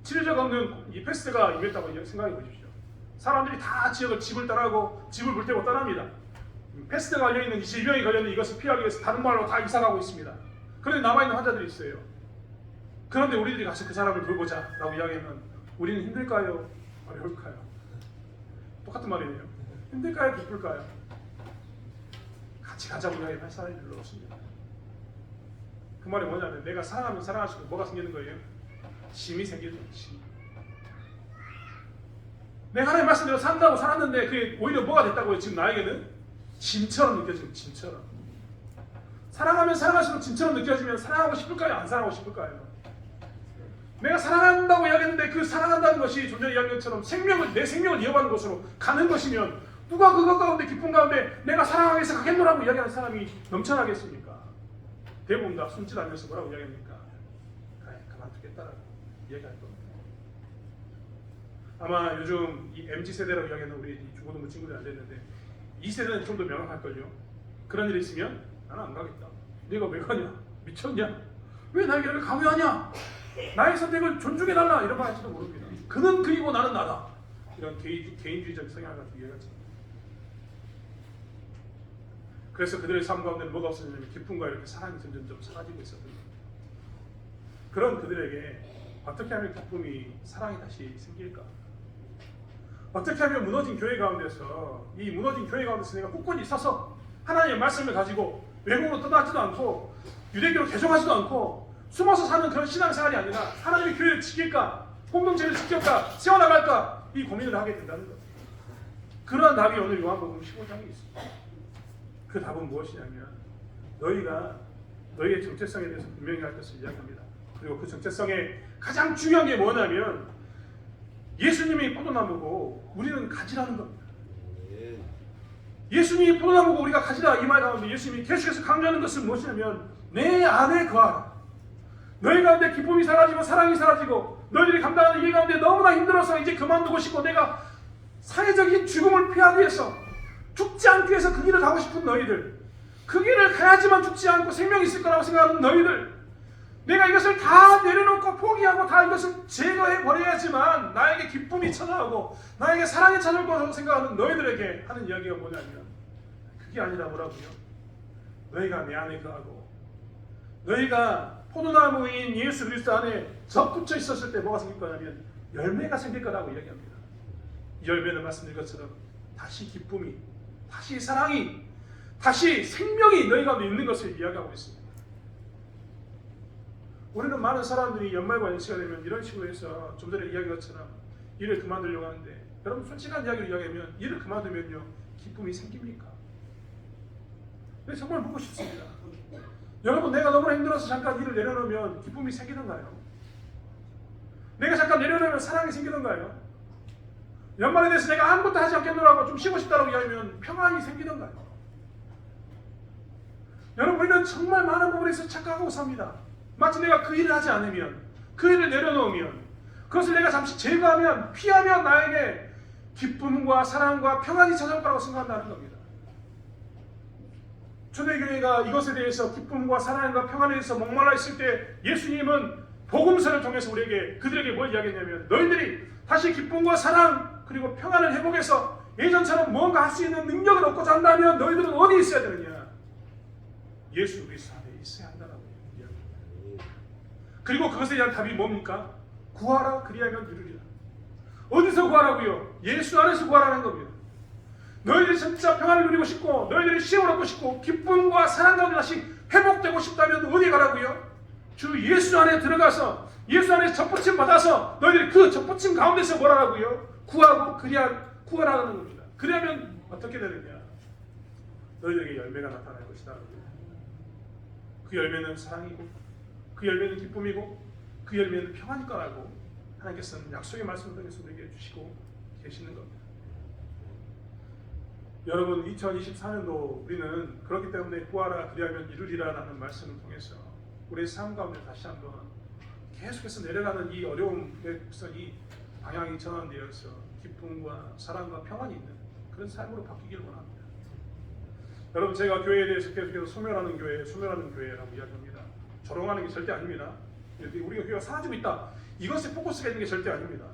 치료제가 없는 이 패스트가 임했다고 생각해 보십시오. 사람들이 다 집을 떠나고 집을 불태우고 떠납니다. 패스트가 걸려있는, 이 질병이 걸려있는 이것을 피하기 위해서 다른 마을로 다 이사가고 있습니다. 그런데 남아있는 환자들이 있어요. 그런데 우리들이 가서 그 사람을 돌보자 라고 이야기하면 우리는 힘들까요? 어려울까요? 똑같은 말이네요. 힘들까요? 기쁠까요? 같이 가자고 이야기할 사람이 별로 없습니다. 그 말이 뭐냐면 내가 사랑하면 사랑할수록 뭐가 생기는 거예요? 짐이 생기는 거예요. 짐. 내가 하나님 말씀대로 산다고 살았는데 그게 오히려 뭐가 됐다고요? 지금 나에게는 짐처럼 느껴지는, 짐처럼. 사랑하면 사랑할수록 짐처럼 느껴지면 사랑하고 싶을까요? 안 사랑하고 싶을까요? 내가 사랑한다고 이야기했는데 그 사랑한다는 것이 좀 전에 이야기한 것처럼 내 생명을 이어가는 곳으로 가는 것이면 누가 그것 가운데, 기쁨 가운데 내가 사랑하기 위해서 가겠노라고 이야기하는 사람이 넘쳐나겠습니까? 대부분 다 숨질 않으면서 뭐라고 이야기합니까? 그만두겠다라고 이야기할 겁니다. 아마 요즘 이 MZ세대라고 이야기하는 우리 중고등부 친구들이 앉아있는데 이 세대는 좀 더 명확할걸요. 그런 일이 있으면 나는 안 가겠다. 네가 왜 가냐? 미쳤냐? 왜 나에게 이렇게 강요하냐? 나의 선택을 존중해달라, 이런 말 할지도 모릅니다. 그는 그이고 나는 나다, 이런 개인주의적 성향을 가지고 이야기하죠. 그래서 그들의 삶 가운데는 뭐가 없었냐면 기쁨과 이렇게 사랑이 점점 사라지고 있었던 거예요. 그런 그들에게 어떻게 하면 기쁨이, 사랑이 다시 생길까? 어떻게 하면 무너진 교회 가운데서, 이 무너진 교회 가운데서 내가 꿋꿋이 서서 하나님의 말씀을 가지고 외국으로 떠나지도 않고 유대교로 개종하지도 않고 숨어서 사는 그런 신앙생활이 아니라 하나님의 교회를 지킬까, 공동체를 지킬까, 세워나갈까, 이 고민을 하게 된다는 것. 그러한 답이 오늘 요한복음 15장에 있습니다. 그 답은 무엇이냐면 너희가 너희의 정체성에 대해서 분명히 할 것을 이야기합니다. 그리고 그 정체성의 가장 중요한 게 뭐냐면 예수님이 포도나무고 우리는 가지라는 겁니다. 예수님이 포도나무고 우리가 가지라, 이 말 가운데 예수님이 계속해서 강조하는 것은 무엇이냐면 내 안에 거하라. 너희 가운데 기쁨이 사라지고 사랑이 사라지고 너희들이 감당하는 일 가운데 너무나 힘들어서 이제 그만두고 싶고 내가 사회적인 죽음을 피하기 위해서, 죽지 않기 위해서 그 길을 가고 싶은 너희들, 그 길을 가야지만 죽지 않고 생명이 있을 거라고 생각하는 너희들, 내가 이것을 다 내려놓고 포기하고 다 이것을 제거해 버려야지만 나에게 기쁨이 찾아오고 나에게 사랑이 찾아올 거라고 생각하는 너희들에게 하는 이야기가 뭐냐면, 그게 아니라 뭐라고요? 너희가 내 안에 거하고 너희가 포도나무인 예수 그리스도 안에 접붙여 있었을 때 뭐가 생길 거냐면 열매가 생길 거라고 이야기합니다. 이 열매는 말씀드린 것처럼 다시 기쁨이, 다시 사랑이, 다시 생명이 너희 가운데 있는 것을 이야기하고 있습니다. 우리는 많은 사람들이 연말과 연시가 되면 이런 식으로 해서 좀 전에 이야기한 것처럼 일을 그만두려고 하는데 여러분 솔직한 이야기를 이야기하면 일을 그만두면요 기쁨이 생깁니까? 네, 정말 묻고 싶습니다. 여러분 내가 너무 힘들어서 잠깐 일을 내려놓으면 기쁨이 생기던가요? 내가 잠깐 내려놓으면 사랑이 생기던가요? 연말에 대해서 내가 아무것도 하지 않겠노라고 좀 쉬고 싶다고 이야기하면 평안이 생기던가요? 여러분 우리는 정말 많은 부분에서 착각하고 삽니다. 마치 내가 그 일을 하지 않으면 그 일을 내려놓으면 그것을 내가 잠시 제거하면 피하면 나에게 기쁨과 사랑과 평안이 찾아올 거라고 생각한다는 겁니다. 초대교회가 이것에 대해서 기쁨과 사랑과 평안에 대해서 목말라 있을 때 예수님은 복음서를 통해서 그들에게 뭘 이야기했냐면 너희들이 다시 기쁨과 사랑 그리고 평안을 회복해서 예전처럼 뭔가 할 수 있는 능력을 얻고자 한다면 너희들은 어디 있어야 되느냐? 예수 그리스도 안에 있어야 한다라고 이야기합니다. 그리고 그것에 대한 답이 뭡니까? 구하라 그리하면 이루리라. 어디서 구하라고요? 예수 안에서 구하라는 겁니다. 너희들이 진짜 평안을 누리고 싶고 너희들이 시험을 얻고 싶고 기쁨과 사랑 가운데 다시 회복되고 싶다면 어디 가라고요? 주 예수 안에 들어가서 예수 안에 접붙임 받아서 너희들이 그 접붙임 가운데서 뭐라고요? 구하고 구하라는 겁니다. 그러면 어떻게 되느냐? 너희들에게 열매가 나타날 것이다. 그 열매는 사랑이고 그 열매는 기쁨이고 그 열매는 평안일 거라고 하나님께서는 약속의 말씀을 통해서 우리에게 주시고 계시는 겁니다. 여러분 2024년도 우리는 그렇기 때문에 구하라 그리하면 이루리라라는 말씀을 통해서 우리의 삶 가운데 다시 한번 계속해서 내려가는 이 어려움의 곡선이 방향이 전환되어서 기쁨과 사랑과 평안이 있는 그런 삶으로 바뀌기를 원합니다. 여러분 제가 교회에 대해서 계속해서 소멸하는 교회라고 이야기합니다. 조롱하는 게 절대 아닙니다. 우리가 교회가 사라지고 있다. 이것에 포커스가 있는 게 절대 아닙니다.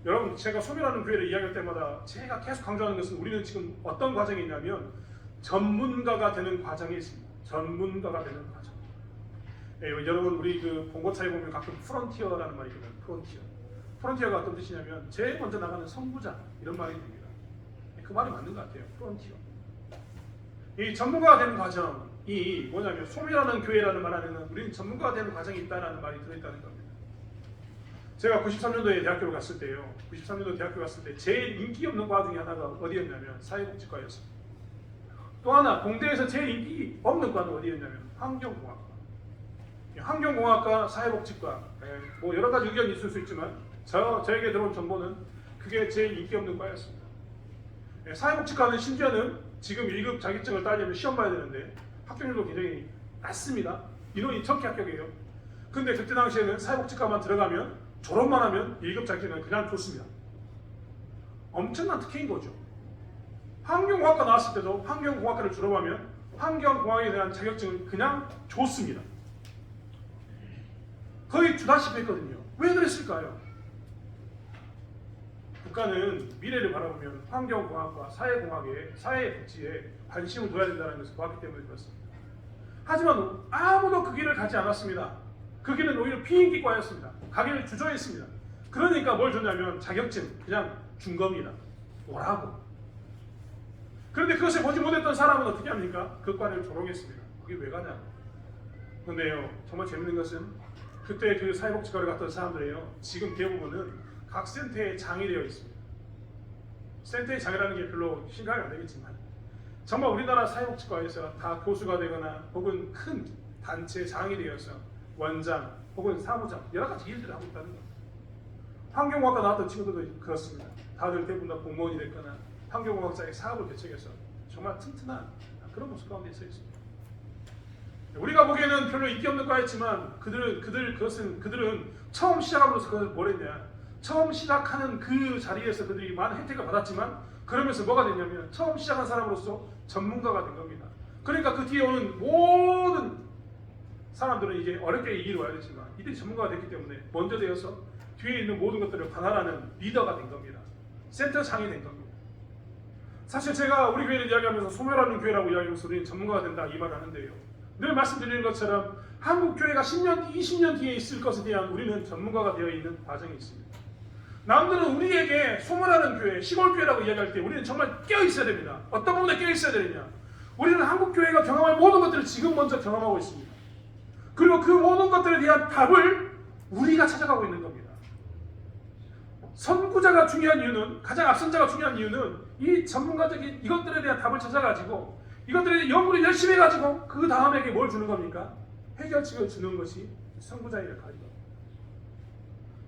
여러분 제가 소멸하는 교회를 이야기할 때마다 제가 계속 강조하는 것은 우리는 지금 어떤 과정이 있냐면 전문가가 되는 과정에 있습니다. 전문가가 되는 과정. 여러분 우리 그 봉고차에 보면 가끔 프론티어라는 말이 있거든요. 프론티어가 어떤 뜻이냐면 제일 먼저 나가는 선구자 이런 말이 됩니다. 그 말이 맞는 것 같아요. 프론티어. 이 전문가가 되는 과정이 뭐냐면 소멸하는 교회라는 말 안에는 우리는 전문가가 되는 과정이 있다는 말이 들어있다는 겁니다. 제가 93년도에 대학교를 갔을 때요. 93년도 대학교 갔을 때 제일 인기 없는 과 중에 하나가 어디였냐면 사회복지과였습니다. 또 하나 공대에서 제일 인기 없는 과는 어디였냐면 환경공학과. 환경공학과, 사회복지과 뭐 여러 가지 의견이 있을 수 있지만 저에게 들어온 정보는 그게 제일 인기 없는 과였습니다. 사회복지과는 심지어는 지금 1급 자격증을 따려면 시험 봐야 되는데 합격률도 굉장히 낮습니다. 인원이 적게 합격해요. 근데 그때 당시에는 사회복지과만 들어가면 졸업만 하면 1급 자격증은 그냥 줬습니다. 엄청난 특혜인 거죠. 환경공학과 나왔을 때도 환경공학과를 졸업하면 환경공학에 대한 자격증을 그냥 줬습니다. 거의 주다시피 했거든요. 왜 그랬을까요? 국가는 미래를 바라보면 환경공학과 사회복지에 관심을 둬야 된다는 것을 보았기 때문에 그렇습니다. 하지만 아무도 그 길을 가지 않았습니다. 그 길은 오히려 비인기과였습니다. 가기를 주저했습니다. 그러니까 뭘 줬냐면 자격증 그냥 준 겁니다. 뭐라고? 그런데 그것을 보지 못했던 사람은 어떻게 합니까? 그 과를 조롱했습니다. 그게 왜 가냐? 그런데요 정말 재밌는 것은 그때 그 사회복지과를 갔던 사람들이에요. 지금 대부분은 각 센터에 장이 되어 있습니다. 센터의 장이라는 게 별로 심각이 안 되겠지만 정말 우리나라 사회복지과에서 다 교수가 되거나 혹은 큰 단체 장이 되어서 원장 혹은 사무장 여러 가지 일들을 하고 있다는 겁니다. 환경공학과 나왔던 친구들도 그렇습니다. 다들 대부분 다 공무원이 됐거나 환경공학자의 사업을 개척해서 정말 튼튼한 그런 모습 가운데 서 있습니다. 우리가 보기에는 별로 인기 없는 과였지만 그들은 처음 시작함으로써 그것을 뭘 했냐? 처음 시작하는 그 자리에서 그들이 많은 혜택을 받았지만 그러면서 뭐가 됐냐면 처음 시작한 사람으로서 전문가가 된 겁니다. 그러니까 그 뒤에 오는 모든 사람들은 이제 어렵게 이 길을 와야 되지만 이들이 전문가가 됐기 때문에 먼저 되어서 뒤에 있는 모든 것들을 관할하는 리더가 된 겁니다. 센터장이 된 겁니다. 사실 제가 우리 교회를 이야기하면서 소멸하는 교회라고 이야기하면서 우리는 전문가가 된다 이 말을 하는데요. 늘 말씀드리는 것처럼 한국 교회가 10년, 20년 뒤에 있을 것에 대한 우리는 전문가가 되어 있는 과정이 있습니다. 남들은 우리에게 소멸하는 교회, 시골 교회라고 이야기할 때 우리는 정말 깨어 있어야 됩니다. 어떤 부분에 깨어 있어야 되느냐? 우리는 한국 교회가 경험할 모든 것들을 지금 먼저 경험하고 있습니다. 그리고 그 모든 것들에 대한 답을 우리가 찾아가고 있는 겁니다. 선구자가 중요한 이유는, 가장 앞선 자가 중요한 이유는 이 전문가적인 이것들에 대한 답을 찾아가지고 이것들에 대한 연구를 열심히 해가지고 그 다음에게 뭘 주는 겁니까? 해결책을 주는 것이 선구자의 역할이죠.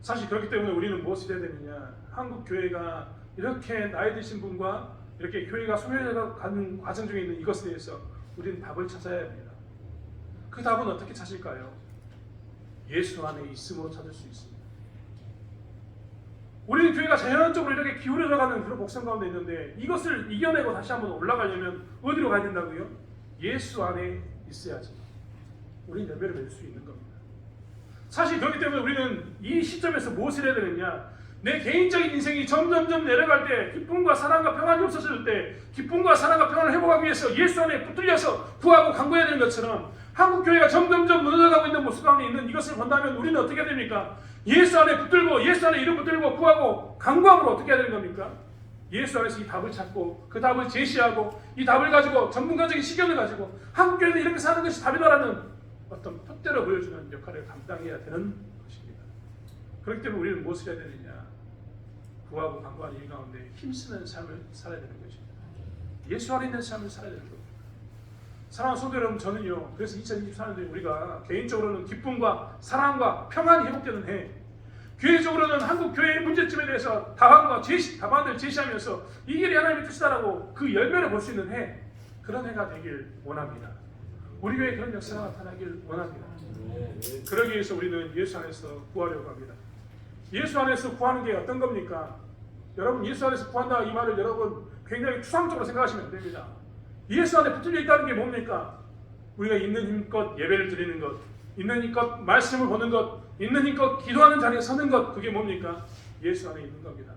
사실 그렇기 때문에 우리는 무엇을 해야 되느냐? 한국 교회가 이렇게 나이 드신 분과 이렇게 교회가 소멸해가 가는 과정 중에 있는 이것에 대해서 우리는 답을 찾아야 합니다. 그 답은 어떻게 찾을까요? 예수 안에 있음으로 찾을 수 있습니다. 우리는 교회가 자연적으로 이렇게 기울어져 가는 그런 복선 가운데 있는데 이것을 이겨내고 다시 한번 올라가려면 어디로 가야 된다고요? 예수 안에 있어야지 우리는 열매를 맺을 수 있는 겁니다. 사실 그렇기 때문에 우리는 이 시점에서 무엇을 해야 되느냐? 내 개인적인 인생이 점점점 내려갈 때, 기쁨과 사랑과 평안이 없어질 때, 기쁨과 사랑과 평안을 회복하기 위해서 예수 안에 붙들려서 구하고 간구해야 되는 것처럼 한국 교회가 점점점 무너져가고 있는 모습 가운데 있는 이것을 본다면 우리는 어떻게 해야 됩니까? 예수 안에 붙들고 예수 안에 이름 붙들고 구하고 간구함으로 어떻게 해야 되는 겁니까? 예수 안에서 이 답을 찾고 그 답을 제시하고 이 답을 가지고 전문가적인 시견을 가지고 한국 교회는 이렇게 사는 것이 답이다라는 어떤 표대로 보여주는 역할을 감당해야 되는 것입니다. 그렇기 때문에 우리는 무엇을 해야 되느냐? 구하고 간구하는 일 가운데 힘쓰는 삶을 살아야 되는 것입니다. 예수 안에 있는 삶을 살아야 되는 겁니다. 사랑하는 성도 여러분, 저는요, 그래서 2024년도에 우리가 개인적으로는 기쁨과 사랑과 평안이 회복되는 해, 교회적으로는 한국 교회의 문제점에 대해서 답안을 제시하면서 이 길이 하나님의 뜻이다라고 그 열매를 볼 수 있는 해, 그런 해가 되길 원합니다. 우리 교회에 그런 역사가 나타나길 원합니다. 그러기 위해서 우리는 예수 안에서 구하려고 합니다. 예수 안에서 구하는 게 어떤 겁니까? 여러분, 예수 안에서 구한다 이 말을 여러분 굉장히 추상적으로 생각하시면 안 됩니다. 예수 안에 붙들려 있다는 게 뭡니까? 우리가 있는 힘껏 예배를 드리는 것, 있는 힘껏 말씀을 보는 것, 있는 힘껏 기도하는 자리에 서는 것, 그게 뭡니까? 예수 안에 있는 겁니다.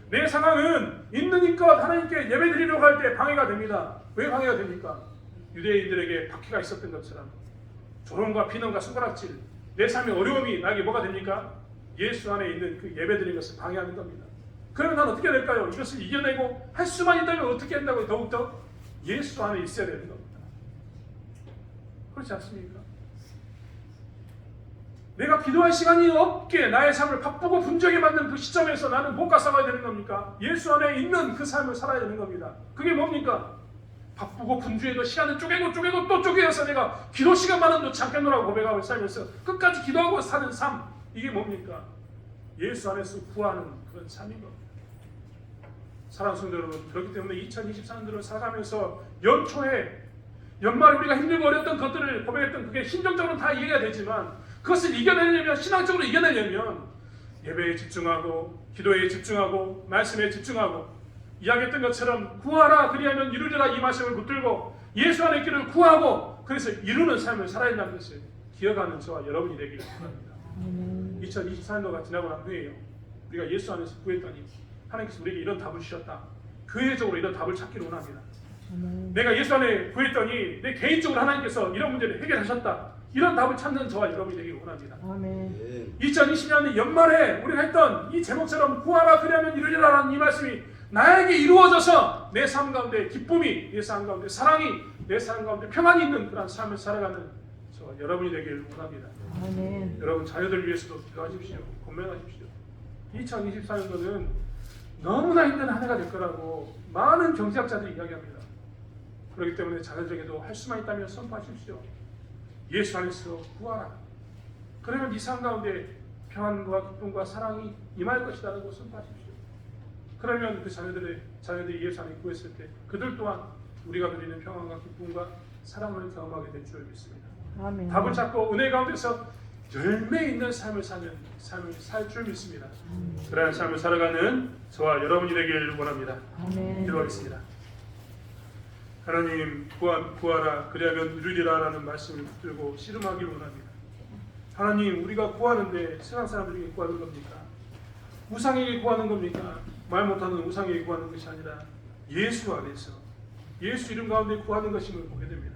내 상황은 있는 힘껏 하나님께 예배 드리려고 할 때 방해가 됩니다. 왜 방해가 됩니까? 유대인들에게 박해가 있었던 것처럼 조롱과 비난과 손가락질, 내 삶의 어려움이 나에게 뭐가 됩니까? 예수 안에 있는 그 예배 드리는 것을 방해하는 겁니다. 그러면 난 어떻게 될까요? 이것을 이겨내고 할 수만 있다면 어떻게 한다고요? 더욱더 예수 안에 있어야 되는 겁니다. 그렇지 않습니까? 내가 기도할 시간이 없게 나의 삶을 바쁘고 분주하게 만든 그 시점에서 나는 무엇과 싸워야 되는 겁니까? 예수 안에 있는 그 삶을 살아야 되는 겁니다. 그게 뭡니까? 바쁘고 분주해도 시간을 쪼개고 또 쪼개서 내가 기도 시간만은 놓지 않겠노라고 고백하고 살면서 끝까지 기도하고 사는 삶, 이게 뭡니까? 예수 안에서 구하는 그런 삶인 겁니다. 사랑하는 성도 여러분, 그렇기 때문에 2024년도를 살아가면서 연초에 연말에 우리가 힘들고 어려웠던 것들을 고백했던 그게 심정적으로는 다 이해가 되지만 그것을 이겨내려면, 신앙적으로 이겨내려면 예배에 집중하고 기도에 집중하고 말씀에 집중하고 이야기했던 것처럼 구하라 그리하면 이루리라 이 말씀을 붙들고 예수 안에 있기를 구하고 그래서 이루는 삶을 살아야 한다는 것을 기억하는 저와 여러분이 되기를 바랍니다. 2024년도가 지나고 난 후에요, 우리가 예수 안에서 구했더니 하나님께서 우리에게 이런 답을 주셨다. 교회적으로 이런 답을 찾기를 원합니다. 내가 예수 안에 구했더니 내 개인적으로 하나님께서 이런 문제를 해결하셨다. 이런 답을 찾는 저와 여러분이 되기를 원합니다. 아멘. 2020년 연말에 우리가 했던 이 제목처럼 구하라 그리하면 이루리라라는 이 말씀이 나에게 이루어져서 내 삶 가운데 기쁨이, 내 삶 가운데 사랑이, 내 삶 가운데 평안이 있는 그런 삶을 살아가는 저와 여러분이 되기를 원합니다. 아멘. 여러분 자녀들 위해서도 기도하십시오. 건면하십시오. 2024년도는 너무나 힘든 한 해가 될 거라고 많은 경제학자들이 이야기합니다. 그렇기 때문에 자녀들에게도 할 수만 있다면 선포하십시오. 예수 안에서 구하라. 그러면 이 삶 가운데 평안과 기쁨과 사랑이 임할 것이라는 것을 선포하십시오. 그러면 그 자녀들이 예수 안에 구했을 때 그들 또한 우리가 누리는 평안과 기쁨과 사랑을 경험하게 될 줄 믿습니다. 아멘. 답을 찾고 은혜 가운데서 열매 있는 삶을 살 줄 믿습니다. 그러한 삶을 살아가는 저와 여러분이 되길 원합니다. 아멘. 기도하겠습니다. 하나님, 구하라 그리하면 이루리라 라는 말씀을 붙들고 씨름하길 원합니다. 하나님, 우리가 구하는데 세상 사람들에게 구하는 겁니까? 우상에게 구하는 겁니까? 말 못하는 우상에게 구하는 것이 아니라 예수 안에서 예수 이름 가운데 구하는 것임을 보게 됩니다.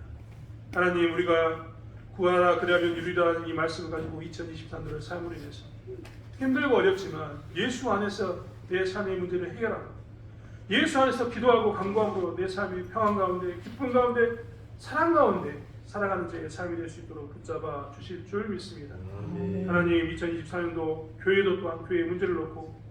하나님, 우리가 구하라 그리하면 이루리라 이 말씀을 가지고 2023년을 삶으로 인해서 힘들고 어렵지만 예수 안에서 내 삶의 문제를 해결하고 예수 안에서 기도하고 간구함으로 내 삶이 평안 가운데 기쁨 가운데 사랑 가운데 살아가는 저의 삶이 될 수 있도록 붙잡아 주실 줄 믿습니다. 하나님, 2024년도 교회도 또한 교회의 문제를 놓고